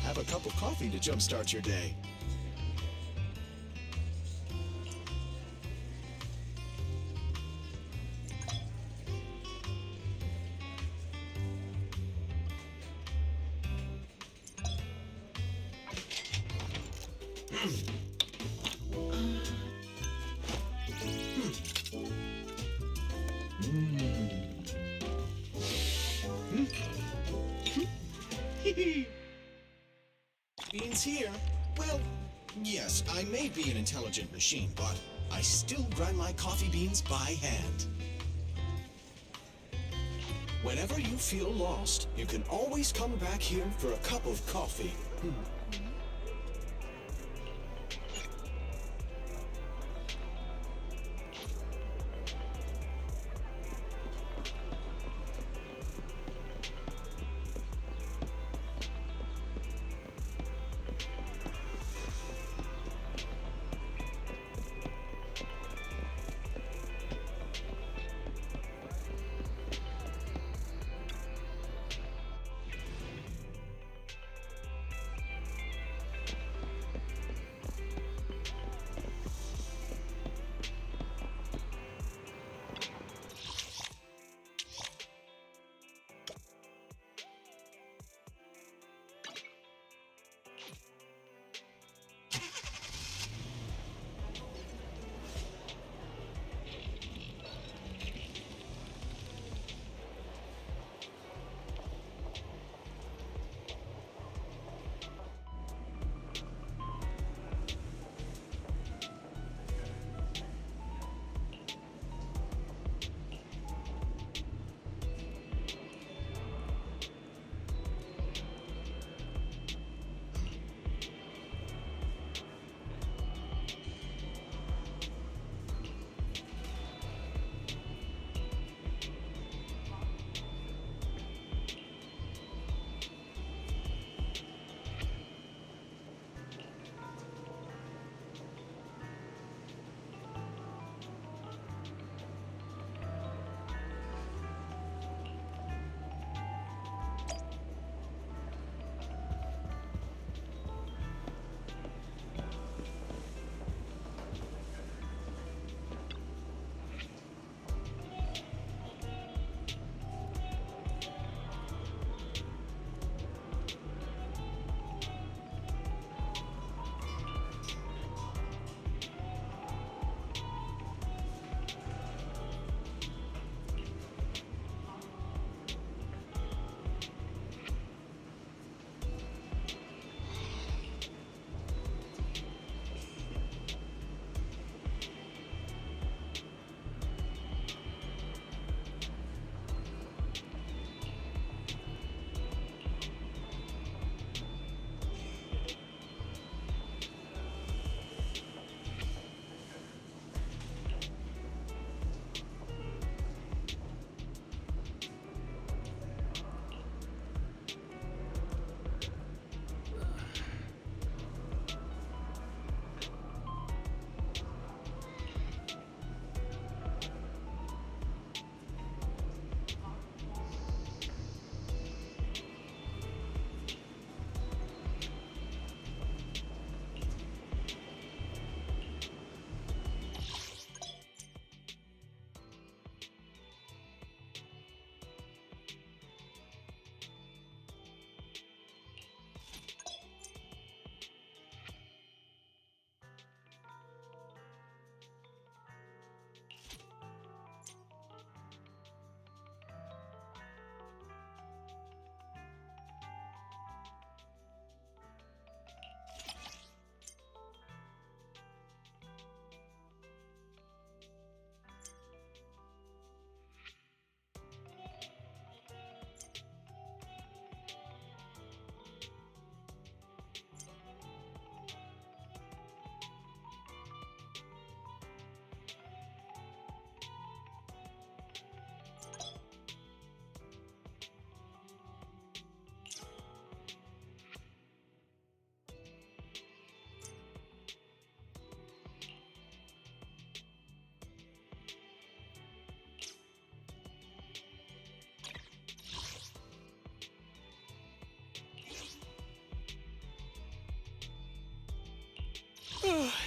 have a cup of coffee to jumpstart your day. Beans here? Well, yes, I may be an intelligent machine, but I still grind my coffee beans by hand. Whenever you feel lost, you can always come back here for a cup of coffee.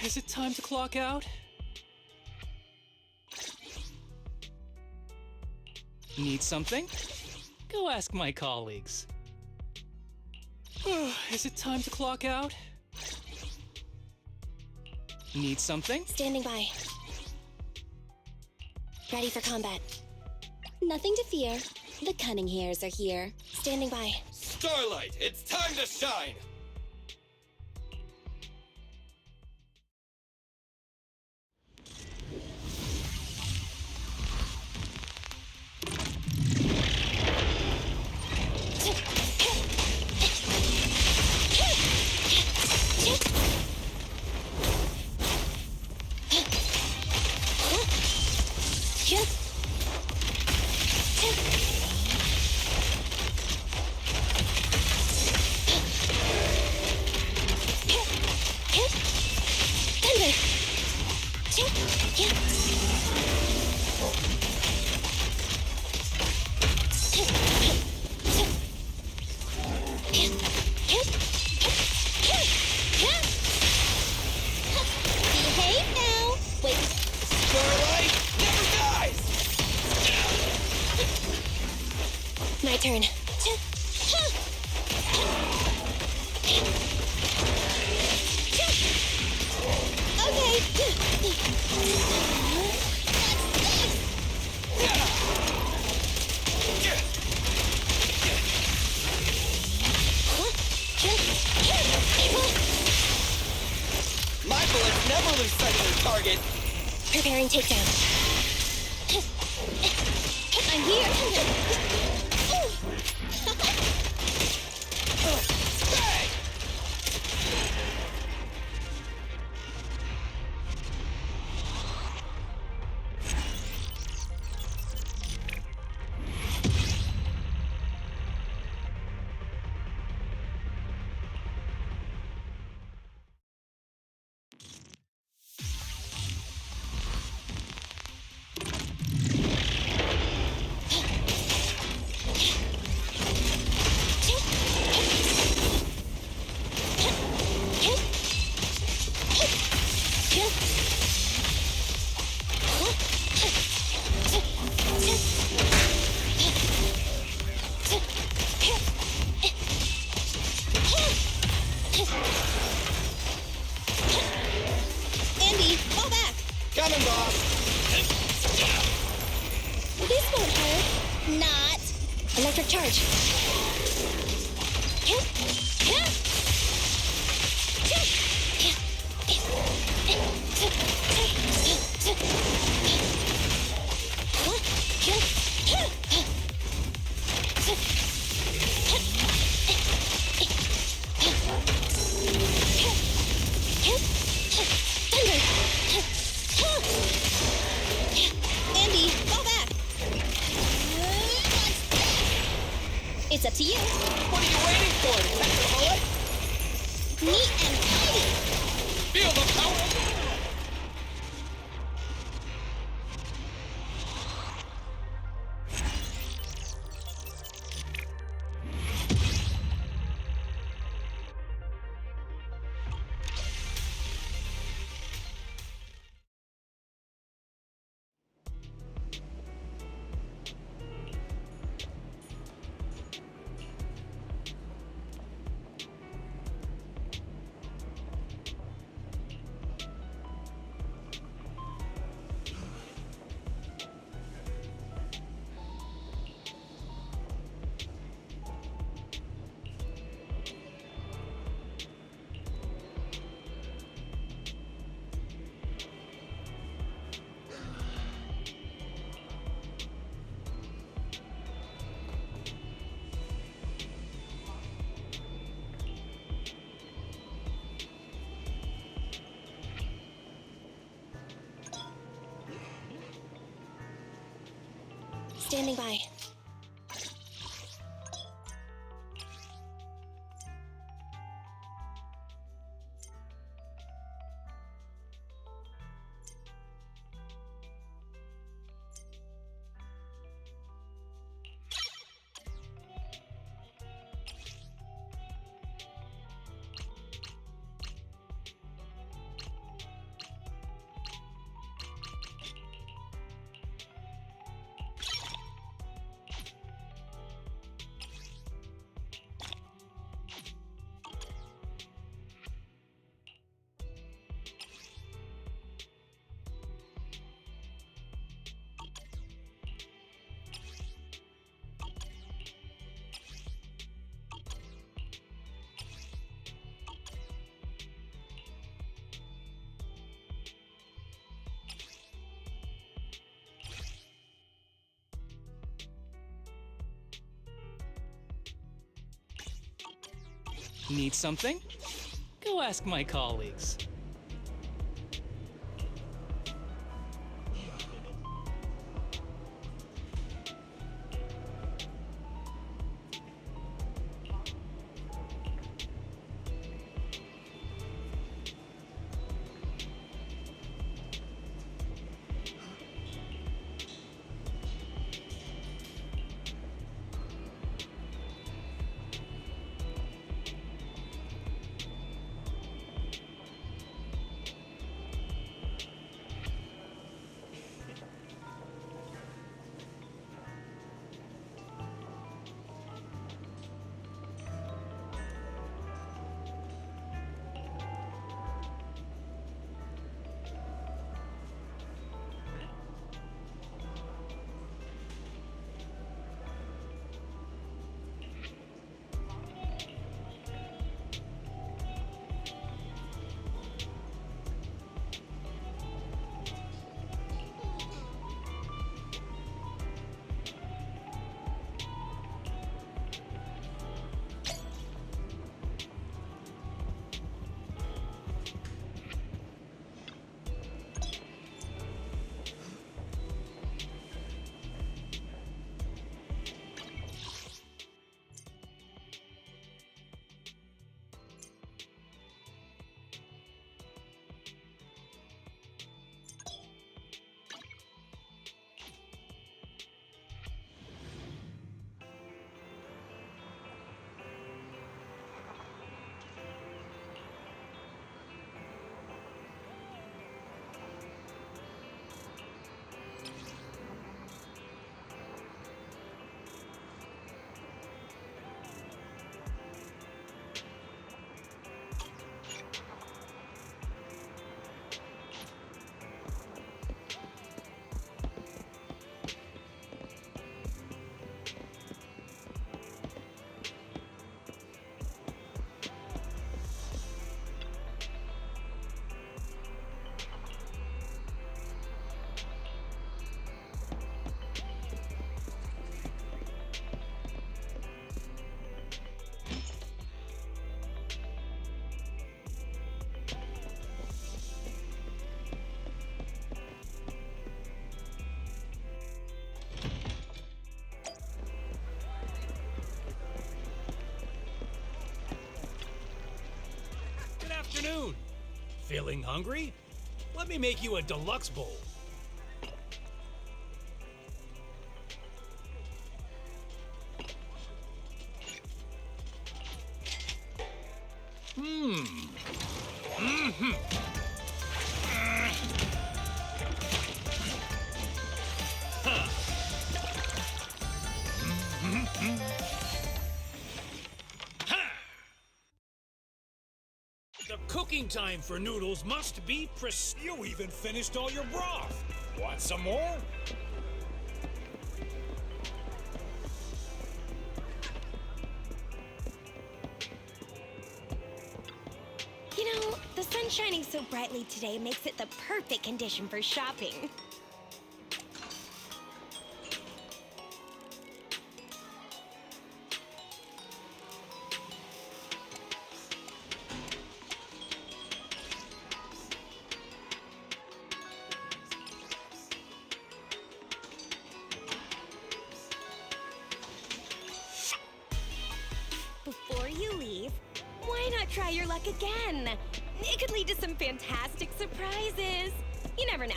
Is it time to clock out? Need something? Go ask my colleagues. Is it time to clock out? Need something? Standing by. Ready for combat. Nothing to fear. The cunning hairs are here. Standing by. Starlight, it's time to shine! Behave now! Wait. Starlight never dies! My turn. My bullets never lose sight of their target! Preparing takedown. I'm here. Bang! Andy, fall back. Coming, boss! This won't hurt. Not. Electric charge. Andy, fall back. It's up to you. What are you waiting for, Detective Bullet? Neat and tidy. Feel the power! Standing by. Need something? Go ask my colleagues. Afternoon. Feeling hungry? Let me make you a deluxe bowl. The cooking time for noodles must be precise. You even finished all your broth. Want some more? You know, the sun shining so brightly today makes it the perfect condition for shopping. Before you leave, why not try your luck again? It could lead to some fantastic surprises. You never know.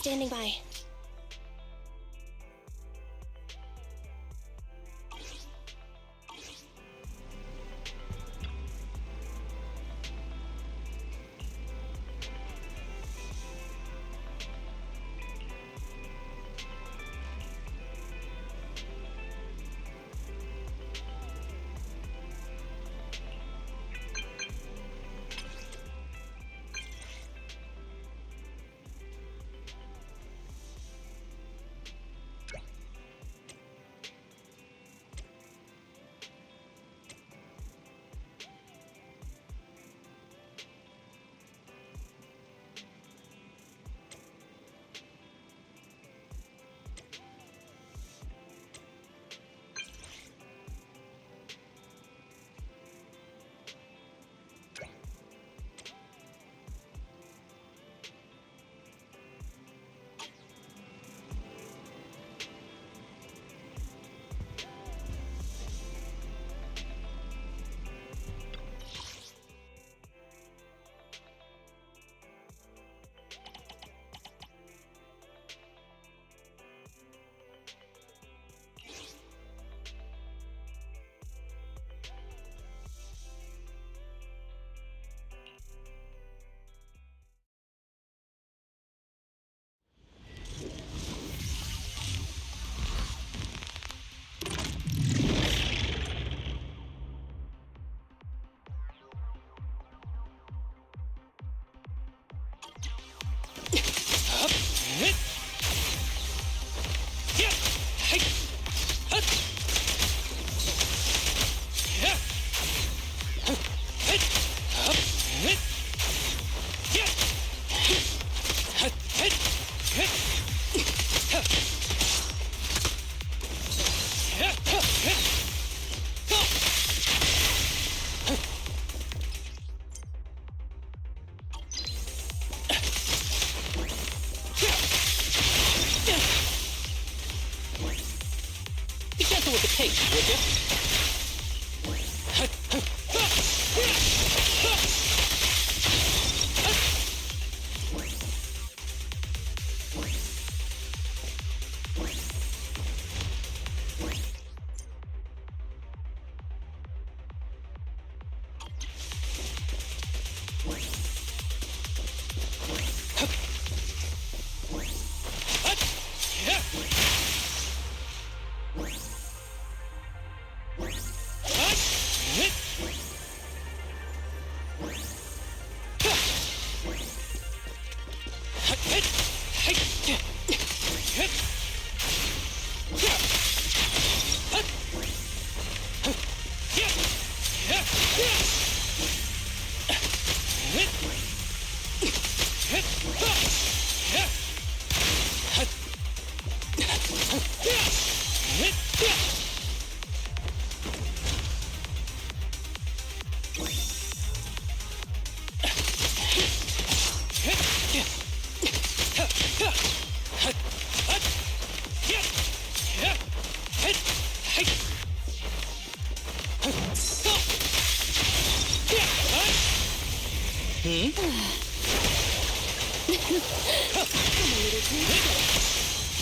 Standing by. Be gentle with the pace, would you?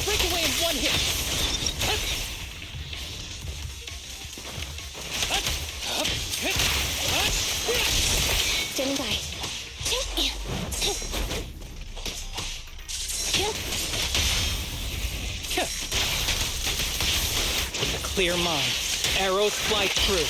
Break away in one hit. Standing by. With a clear mind, arrows fly true.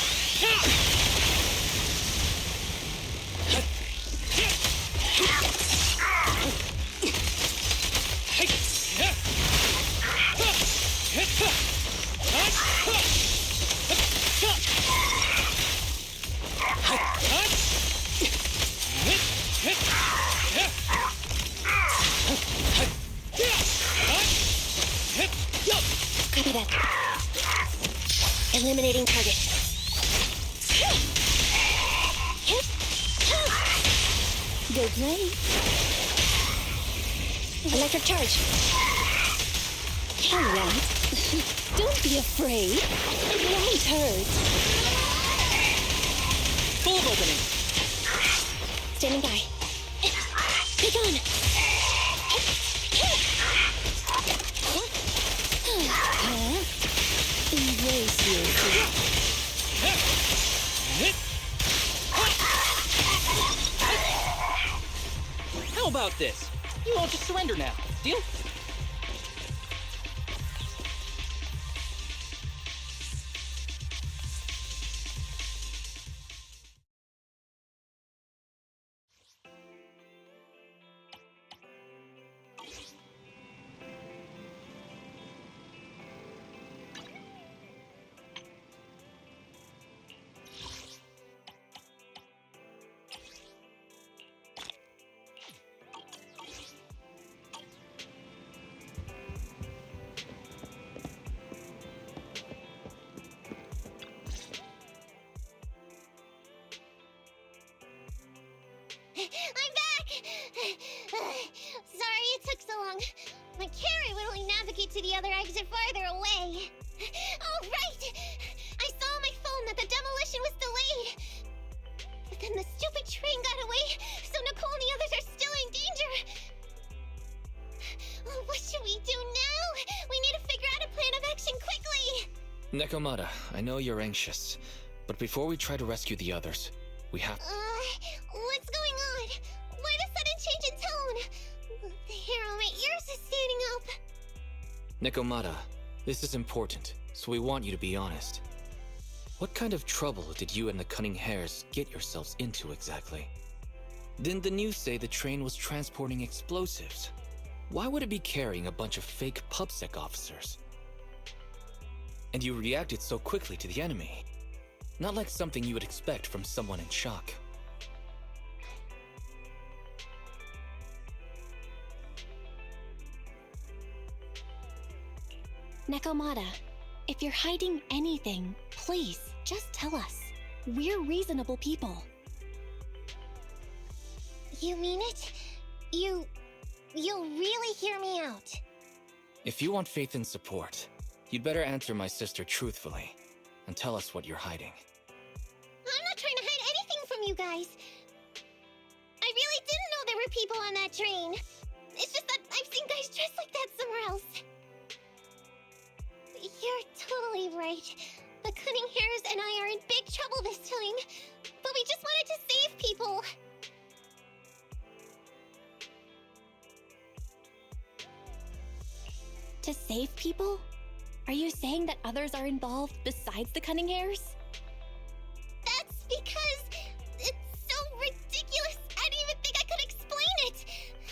Copy that. Eliminating target. Go play. Electric charge. All right. Don't be afraid. It won't hurt. Full of opening. Standing by. Pick on. about this? You won't just surrender now. Deal? I'm back! Sorry it took so long. My carrot would only navigate to the other exit farther away. Oh, right! I saw on my phone that the demolition was delayed. But then the stupid train got away, so Nicole and the others are still in danger. Oh, what should we do now? We need to figure out a plan of action quickly! Nekomata, I know you're anxious, but before we try to rescue the others, we have... What's going on? Why the sudden change in tone? The hair on my ears is standing up. Nekomata, this is important, so we want you to be honest. What kind of trouble did you and the Cunning Hares get yourselves into exactly? Didn't the news say the train was transporting explosives? Why would it be carrying a bunch of fake PubSec officers? And you reacted so quickly to the enemy. Not like something you would expect from someone in shock. Nekomata, if you're hiding anything, please, just tell us. We're reasonable people. You mean it? You'll really hear me out. If you want faith and support, you'd better answer my sister truthfully and tell us what you're hiding. I'm not trying to hide anything from you guys. I really didn't know there were people on that train. It's just that I've seen guys dressed like that somewhere else. You're totally right. The Cunning Hares and I are in big trouble this time. But we just wanted to save people. To save people? Are you saying that others are involved besides the Cunning Hares? That's because it's so ridiculous. I didn't even think I could explain it.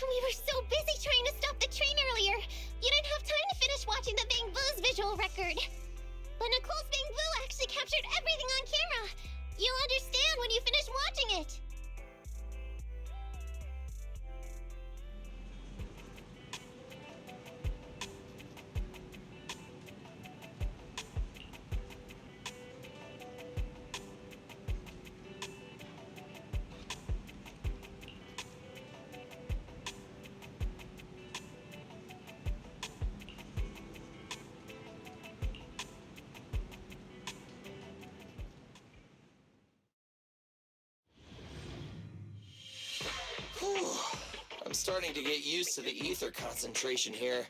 We were so busy trying to stop the train earlier. You didn't have time to finish watching the Bang Boo's visual record. But Nicole's Bang Boo actually captured everything on camera. You'll understand when you finish watching it. I'm starting to get used to the ether concentration here.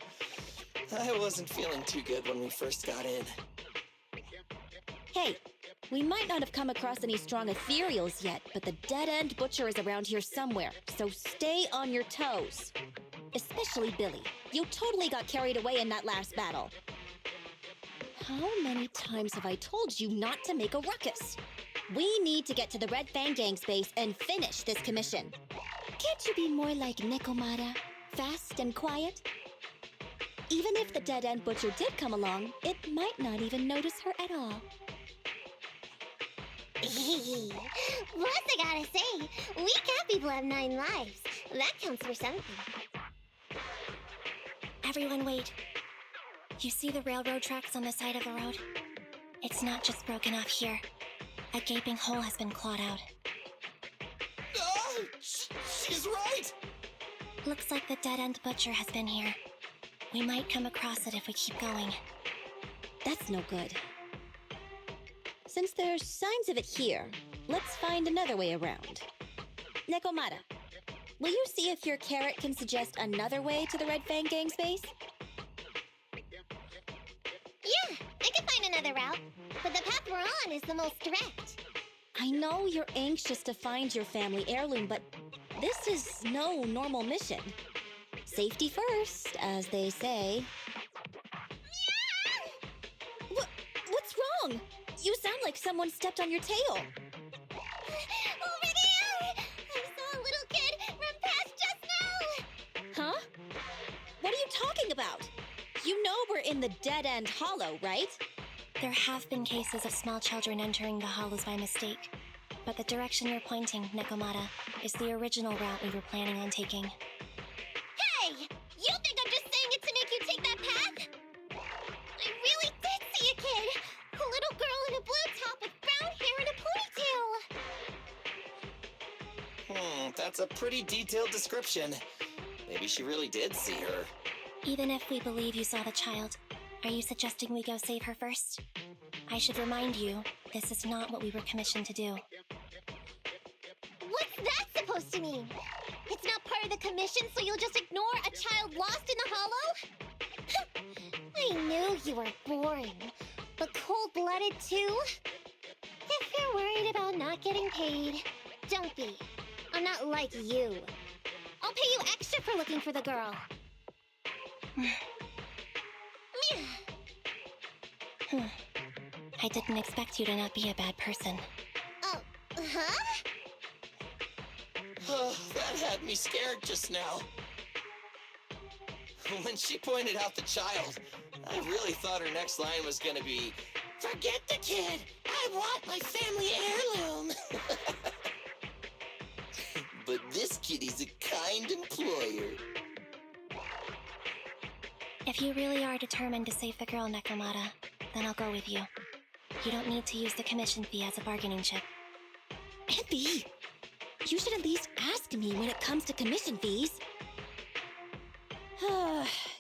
I wasn't feeling too good when we first got in. Hey, we might not have come across any strong ethereals yet, but the dead-end butcher is around here somewhere, so stay on your toes. Especially Billy. You totally got carried away in that last battle. How many times have I told you not to make a ruckus? We need to get to the Red Fang Gang's base and finish this commission. Can't you be more like Nekomata? Fast and quiet? Even if the dead-end butcher did come along, it might not even notice her at all. Plus, I gotta say, we cat people have 9 lives. That counts for something. Everyone wait. You see the railroad tracks on the side of the road? It's not just broken off here. A gaping hole has been clawed out. Oh, she's right! Looks like the dead-end butcher has been here. We might come across it if we keep going. That's no good. Since there's signs of it here, let's find another way around. Nekomata, will you see if your carrot can suggest another way to the Red Fang Gang's base? Yeah, I could find another route, but the path we're on is the most direct. I know you're anxious to find your family heirloom, but This is no normal mission. Safety first, as they say. What's wrong? You sound like someone stepped on your tail. Over there! I saw a little kid run past just now! Huh? What are you talking about? You know we're in the dead-end hollow, right? There have been cases of small children entering the hollows by mistake, but the direction you're pointing, Nekomata, is the original route we were planning on taking. Hey! You think I'm just saying it to make you take that path? I really did see a kid! A little girl in a blue top with brown hair and a ponytail! That's a pretty detailed description. Maybe she really did see her. Even if we believe you saw the child, are you suggesting we go save her first? I should remind you, this is not what we were commissioned to do. What's that supposed to mean? It's not part of the commission, so you'll just ignore a child lost in the hollow? I knew you were boring, but cold-blooded too? If you're worried about not getting paid, don't be. I'm not like you. I'll pay you extra for looking for the girl. I didn't expect you to not be a bad person. Oh, huh? Oh, that had me scared just now. When she pointed out the child, I really thought her next line was gonna be, "Forget the kid! I want my family heirloom!" But this kitty's a kind employer. If you really are determined to save the girl, Nekomata, then I'll go with you. You don't need to use the commission fee as a bargaining chip. Impy! You should at least ask me when it comes to commission fees.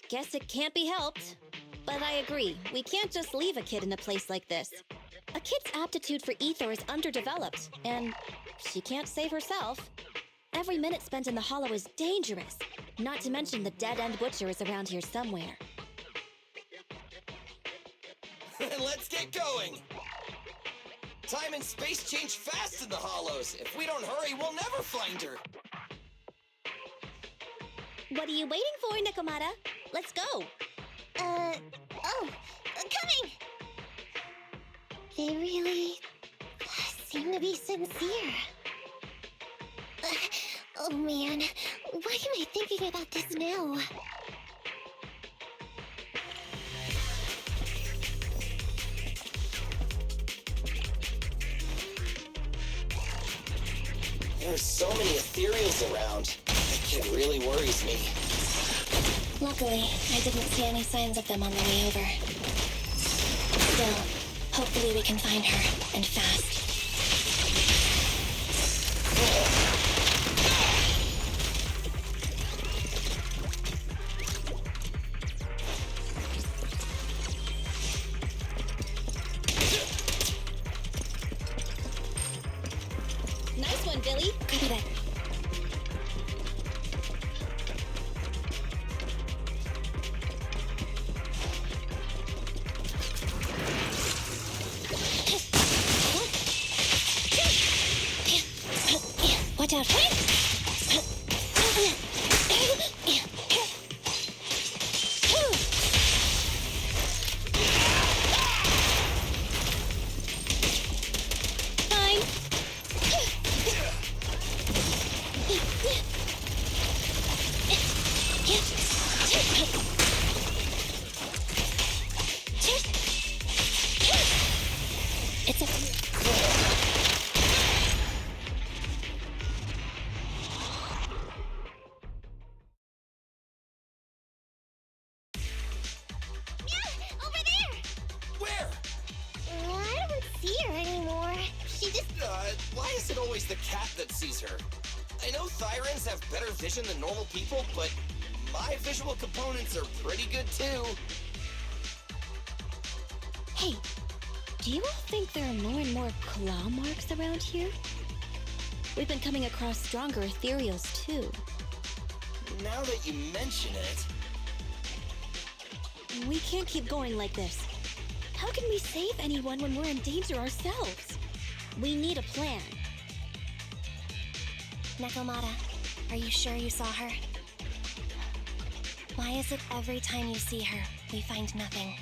Guess it can't be helped. But I agree, we can't just leave a kid in a place like this. A kid's aptitude for ether is underdeveloped, and she can't save herself. Every minute spent in the hollow is dangerous, not to mention the dead-end butcher is around here somewhere. Let's get going! Time and space change fast in the hollows. If we don't hurry, we'll never find her. What are you waiting for, Nekomata? Let's go! Coming! They really seem to be sincere. Oh man, why am I thinking about this now? There's so many ethereals around. That kid really worries me. Luckily, I didn't see any signs of them on the way over. Still, hopefully we can find her, and fast. Nice one, Billy! Copy that. Watch out. Fine. It's a... Over there! Where? I don't see her anymore. She just... Why is it always the cat that sees her? I know Thyrans have better vision than normal people, but my visual components are pretty good too. Hey, do you all think there are more and more claw marks around here? We've been coming across stronger ethereals too. Now that you mention it... We can't keep going like this. How can we save anyone when we're in danger ourselves? We need a plan. Nekomata, Are you sure you saw her? Why is it every time you see her, we find nothing?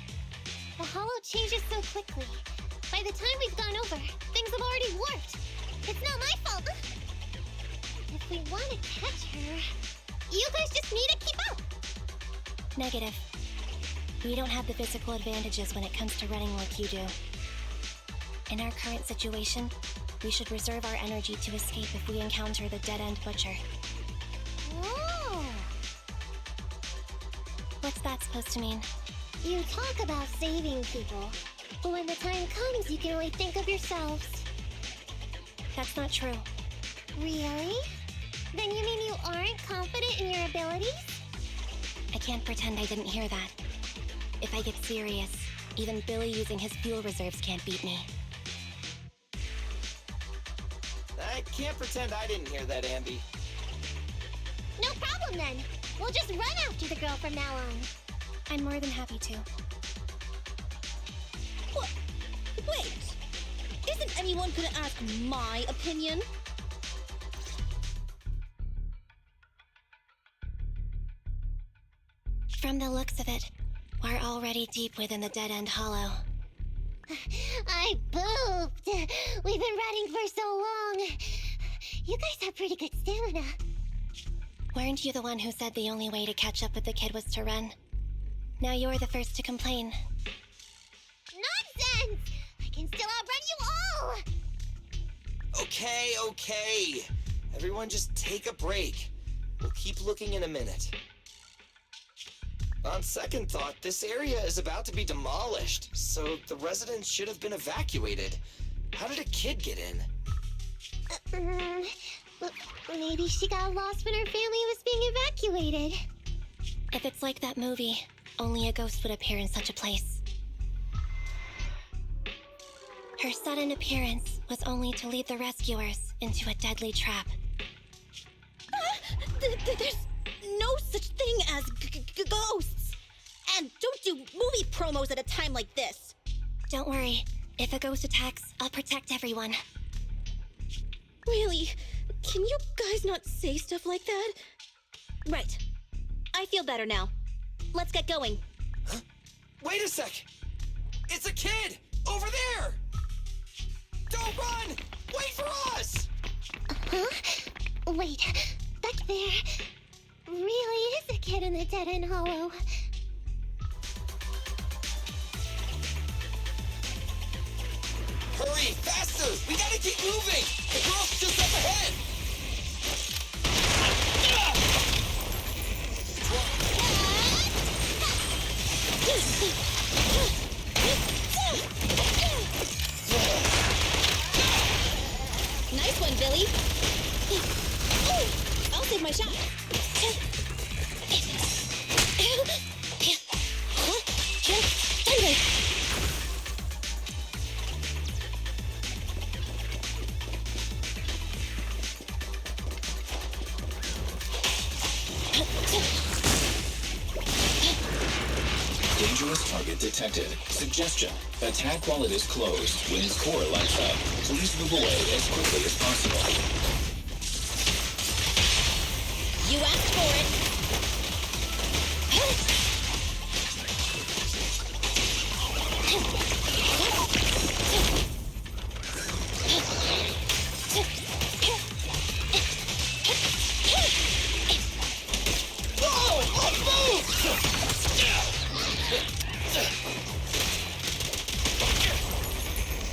The hollow changes so quickly. By the time we've gone over, things have already warped. It's not my fault. If we want to catch her, you guys just need to keep up. Negative. We don't have the physical advantages when it comes to running like you do. In our current situation, we should reserve our energy to escape if we encounter the dead-end butcher. Oh! What's that supposed to mean? You talk about saving people, but when the time comes, you can only think of yourselves. That's not true. Really? Then you mean you aren't confident in your abilities? I can't pretend I didn't hear that. If I get serious, even Billy using his fuel reserves can't beat me. I can't pretend I didn't hear that, Ambi. No problem then. We'll just run after the girl from now on. I'm more than happy to. What? Wait! Isn't anyone gonna ask my opinion? From the looks of it, we're already deep within the dead-end hollow. I pooped. We've been running for so long. You guys have pretty good stamina. Weren't you the one who said the only way to catch up with the kid was to run? Now you're the first to complain. Nonsense! I can still outrun you all! Okay. Everyone just take a break. We'll keep looking in a minute. On second thought, this area is about to be demolished, so the residents should have been evacuated. How did a kid get in? Maybe she got lost when her family was being evacuated. If it's like that movie, only a ghost would appear in such a place. Her sudden appearance was only to lead the rescuers into a deadly trap. There's no such thing as ghosts! And don't do movie promos at a time like this! Don't worry. If a ghost attacks, I'll protect everyone. Really? Can you guys not say stuff like that? Right. I feel better now. Let's get going. Huh? Wait a sec! It's a kid! Over there! Don't run! Wait for us! Huh? Wait, back there. Really is a kid in the dead-end hollow. Hurry, faster! We gotta keep moving! The girl's just up ahead! Nice one, Billy. I'll save my shot. Dangerous target detected. Suggestion. Attack while it is closed. When its core lights up, please move away as quickly as possible. You asked for it.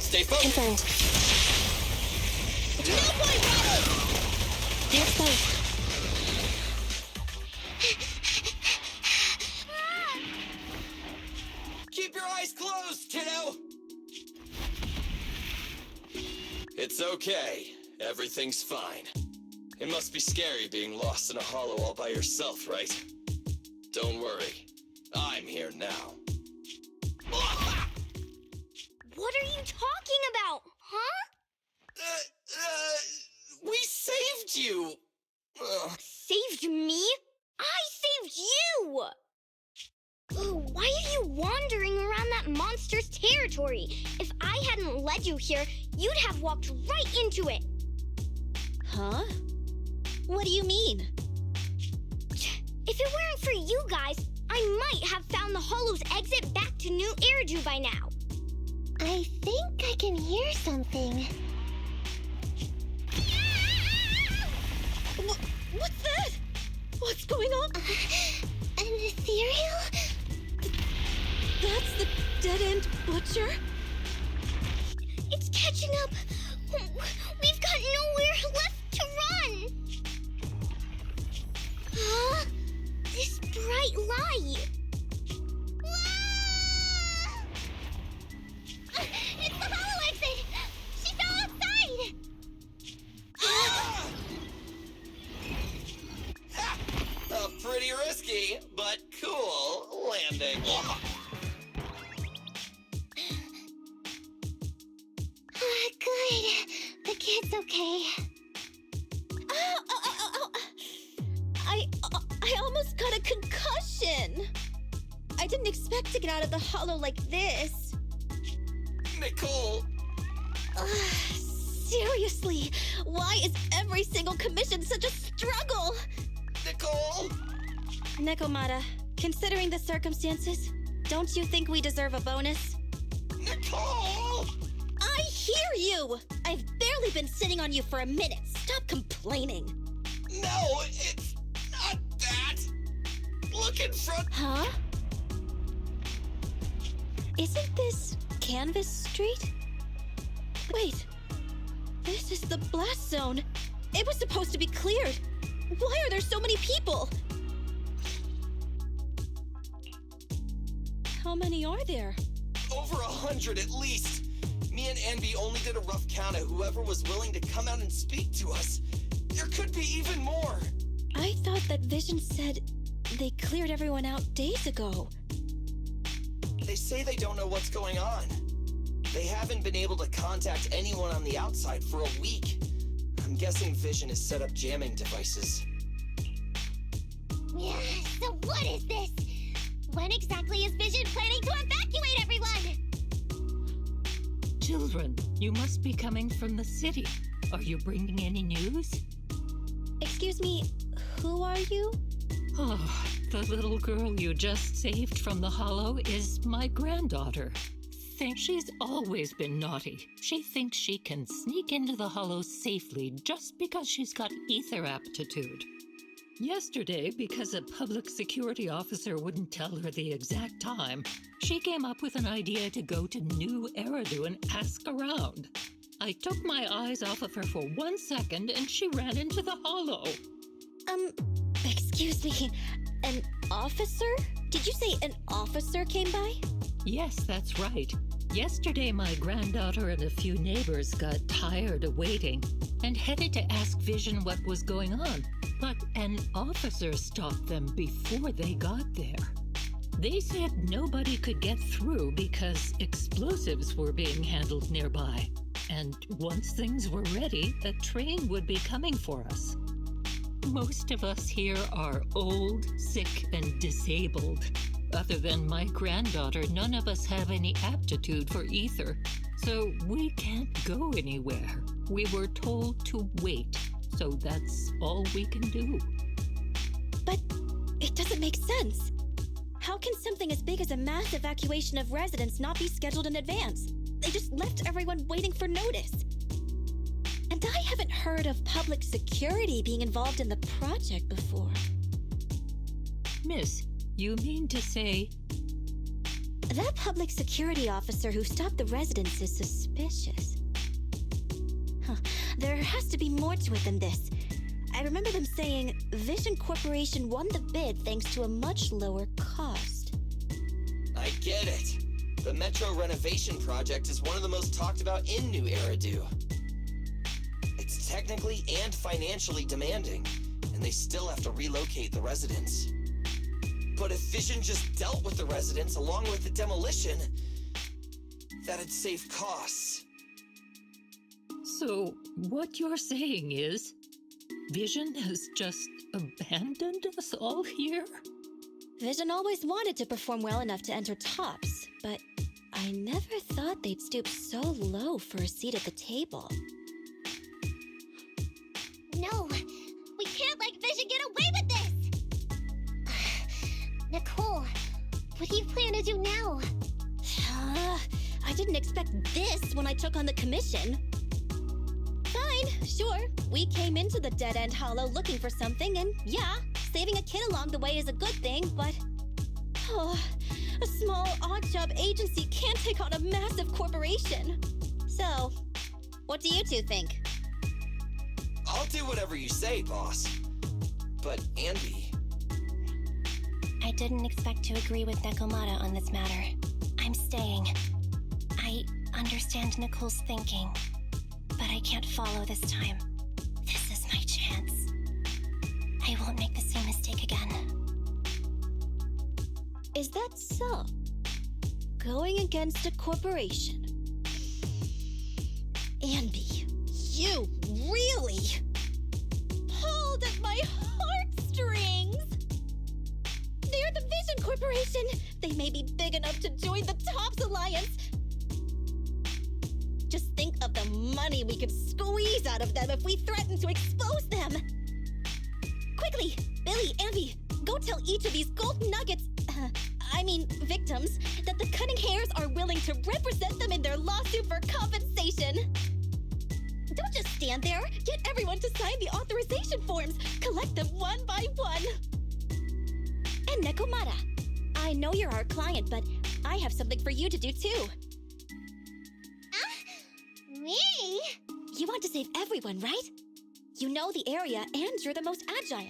Stay focused. Confirmed. No point, Riley! There's both. Keep your eyes closed, kiddo! It's okay. Everything's fine. It must be scary being lost in a hollow all by yourself, right? Don't worry. I'm here now. What are you talking about, huh? We saved you! Saved me? I saved you! Why are you wandering around that monster's territory? If I hadn't led you here, you'd have walked right into it. Huh? What do you mean? If it weren't for you guys, I might have found the Hollow's exit back to New Eridu by now. I think I can hear something. What's that? What's going on? An ethereal? That's the dead-end butcher? It's catching up. We've got nowhere left to run. Huh? This bright light. Ah! It's the Hollow exit. She fell outside. A pretty risky, but cool landing. Good. The kid's okay. Ow. I almost got a concussion. I didn't expect to get out of the Hollow like this. Nicole! Seriously, why is every single commission such a struggle? Nicole! Nekomata, considering the circumstances, don't you think we deserve a bonus? Nicole! I hear you! I've barely been sitting on you for a minute. Stop complaining. No, it's not that. Look in front. Huh? Isn't this Canvas Street? Wait, this is the blast zone. It was supposed to be cleared. Why are there so many people? How many are there? Over 100 at least. Me and Envy only did a rough count of whoever was willing to come out and speak to us. There could be even more. I thought that Vision said they cleared everyone out days ago. They say they don't know what's going on. They haven't been able to contact anyone on the outside for a week. I'm guessing Vision has set up jamming devices. Yeah, so what is this? When exactly is Vision planning to evacuate everyone? Children, you must be coming from the city. Are you bringing any news? Excuse me, who are you? Oh, the little girl you just saved from the Hollow is my granddaughter. She's always been naughty. She thinks she can sneak into the Hollow safely just because she's got ether aptitude. Yesterday, because a public security officer wouldn't tell her the exact time, she came up with an idea to go to New Eridu and ask around. I took my eyes off of her for 1 second and she ran into the Hollow. Excuse me, an officer? Did you say an officer came by? Yes, that's right. Yesterday, my granddaughter and a few neighbors got tired of waiting and headed to ask Vision what was going on, but an officer stopped them before they got there. They said nobody could get through because explosives were being handled nearby, and once things were ready, a train would be coming for us. Most of us here are old, sick, and disabled. Other than my granddaughter, none of us have any aptitude for ether, so we can't go anywhere. We were told to wait, so that's all we can do. But it doesn't make sense. How can something as big as a mass evacuation of residents not be scheduled in advance? They just left everyone waiting for notice. And I haven't heard of public security being involved in the project before. Miss, you mean to say... That public security officer who stopped the residents is suspicious. There has to be more to it than this. I remember them saying Vision Corporation won the bid thanks to a much lower cost. I get it. The Metro renovation project is one of the most talked about in New Eridu. It's technically and financially demanding, and they still have to relocate the residents. But if Vision just dealt with the residents along with the demolition, that'd save costs. So, what you're saying is, Vision has just abandoned us all here? Vision always wanted to perform well enough to enter tops, but I never thought they'd stoop so low for a seat at the table. No, we can't didn't expect this when I took on the commission. Fine, sure. We came into the dead-end hollow looking for something, and yeah, saving a kid along the way is a good thing, but... Oh, a small, odd-job agency can't take on a massive corporation. So, what do you two think? I'll do whatever you say, boss. But Andy... I didn't expect to agree with Nekomata on this matter. I'm staying. I understand Nicole's thinking, but I can't follow this time. This is my chance. I won't make the same mistake again. Is that so? Going against a corporation? Andy, you really pulled at my heartstrings! They're the Vision Corporation! They may be big enough to join the TOPS Alliance! Just think of the money we could squeeze out of them if we threaten to expose them! Quickly, Billy, Andy, go tell each of these gold nuggets, victims, that the Cunning Hares are willing to represent them in their lawsuit for compensation! Don't just stand there! Get everyone to sign the authorization forms! Collect them one by one! And Nekomata, I know you're our client, but I have something for you to do too. Me? You want to save everyone, right? You know the area and you're the most agile.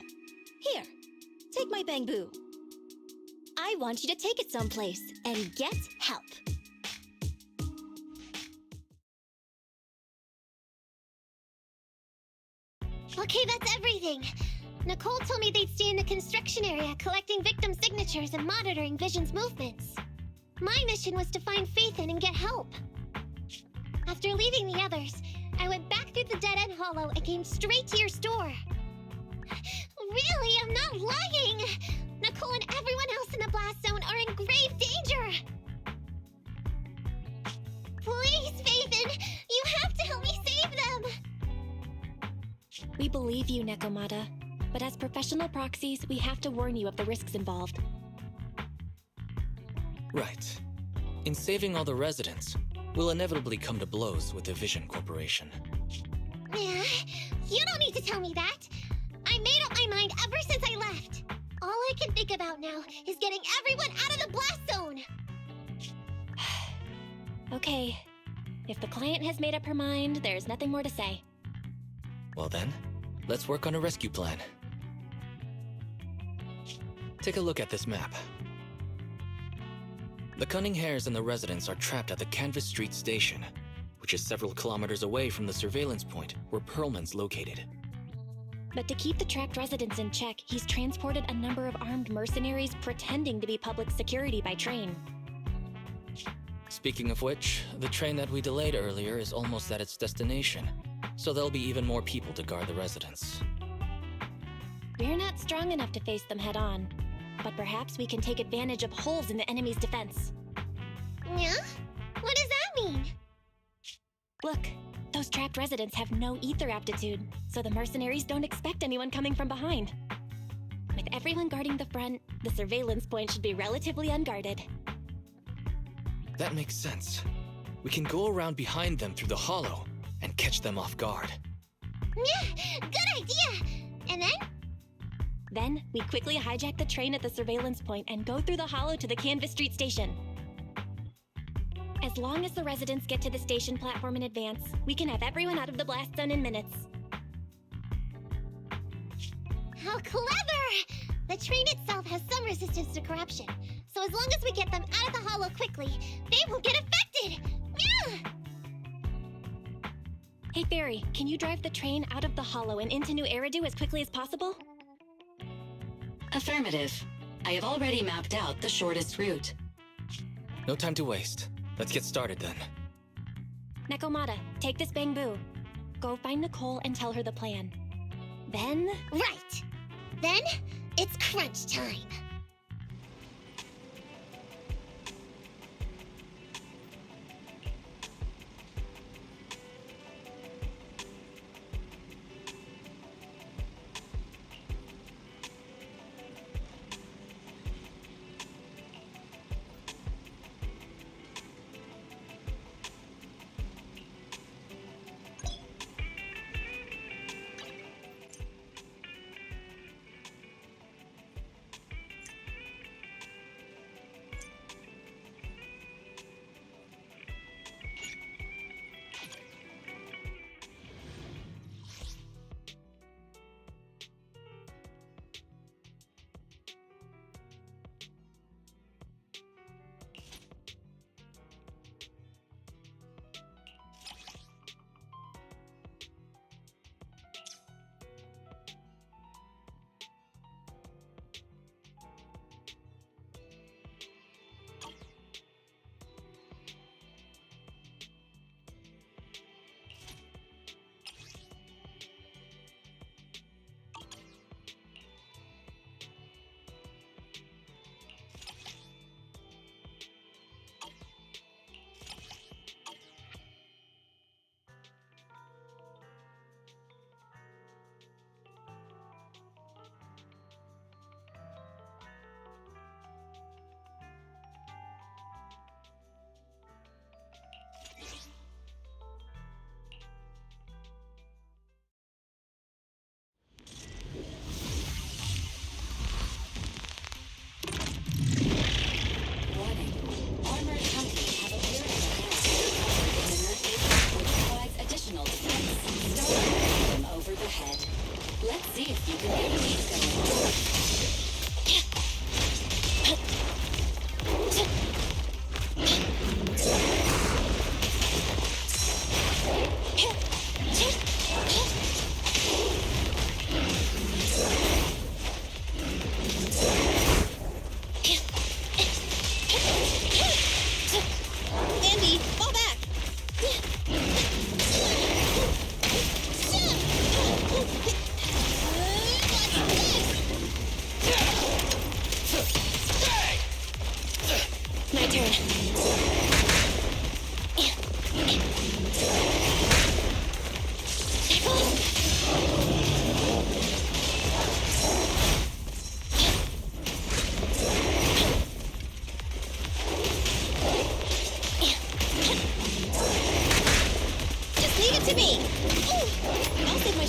Here, take my bamboo. I want you to take it someplace and get help. Okay, that's everything. Nicole told me they'd stay in the construction area collecting victim signatures and monitoring Vision's movements. My mission was to find Faithin and get help. After leaving the others, I went back through the dead-end hollow and came straight to your store. Really, I'm not lying! Nicole and everyone else in the blast zone are in grave danger! Please, Faithin! You have to help me save them! We believe you, Nekomata. But as professional proxies, we have to warn you of the risks involved. Right. In saving all the residents, we'll inevitably come to blows with the Vision Corporation. Yeah, you don't need to tell me that. I made up my mind ever since I left. All I can think about now is getting everyone out of the blast zone. Okay. If the client has made up her mind, there's nothing more to say. Well then, let's work on a rescue plan. Take a look at this map. The Cunning Hares and the residents are trapped at the Canvas Street station, which is several kilometers away from the surveillance point where Perlman's located. But to keep the trapped residents in check, he's transported a number of armed mercenaries pretending to be public security by train. Speaking of which, the train that we delayed earlier is almost at its destination, so there'll be even more people to guard the residents. We're not strong enough to face them head-on, but perhaps we can take advantage of holes in the enemy's defense. Yeah? What does that mean? Look, those trapped residents have no ether aptitude, so the mercenaries don't expect anyone coming from behind. With everyone guarding the front, the surveillance point should be relatively unguarded. That makes sense. We can go around behind them through the hollow and catch them off guard. Yeah, good idea! And then? Then, we quickly hijack the train at the surveillance point and go through the hollow to the Canvas Street station. As long as the residents get to the station platform in advance, we can have everyone out of the blast zone in minutes. How clever! The train itself has some resistance to corruption, so as long as we get them out of the hollow quickly, they won't get affected! Yeah! Hey Fairy, can you drive the train out of the hollow and into New Eridu as quickly as possible? Affirmative. I have already mapped out the shortest route. No time to waste. Let's get started then. Nekomata, take this bamboo. Go find Nicole and tell her the plan. Then... Right! Then, it's crunch time!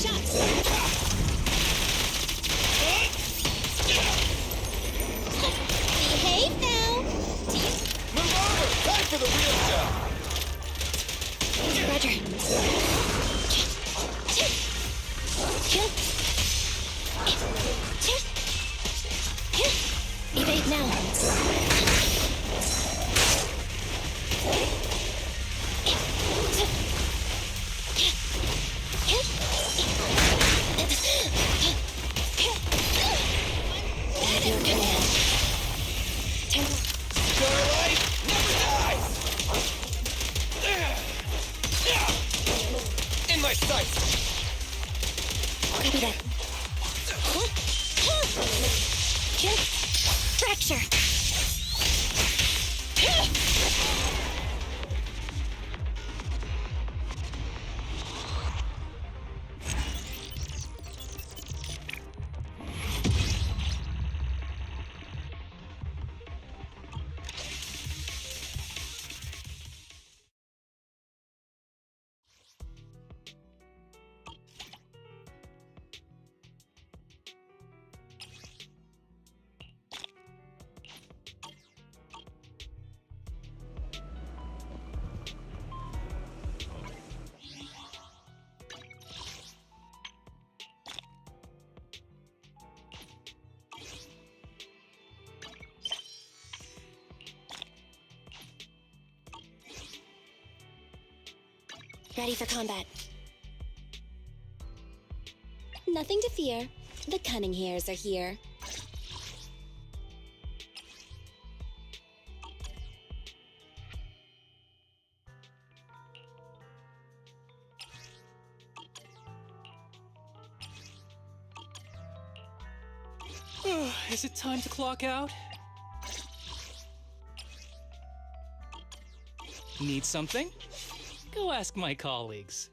shots. Behave now. Move over! Time for the real show! Roger. Evade now. At your command. Starlight never dies! In my sights! Copy that. Fracture. Ready for combat. Nothing to fear. The cunning hairs are here. Is it time to clock out? Need something? Go ask my colleagues.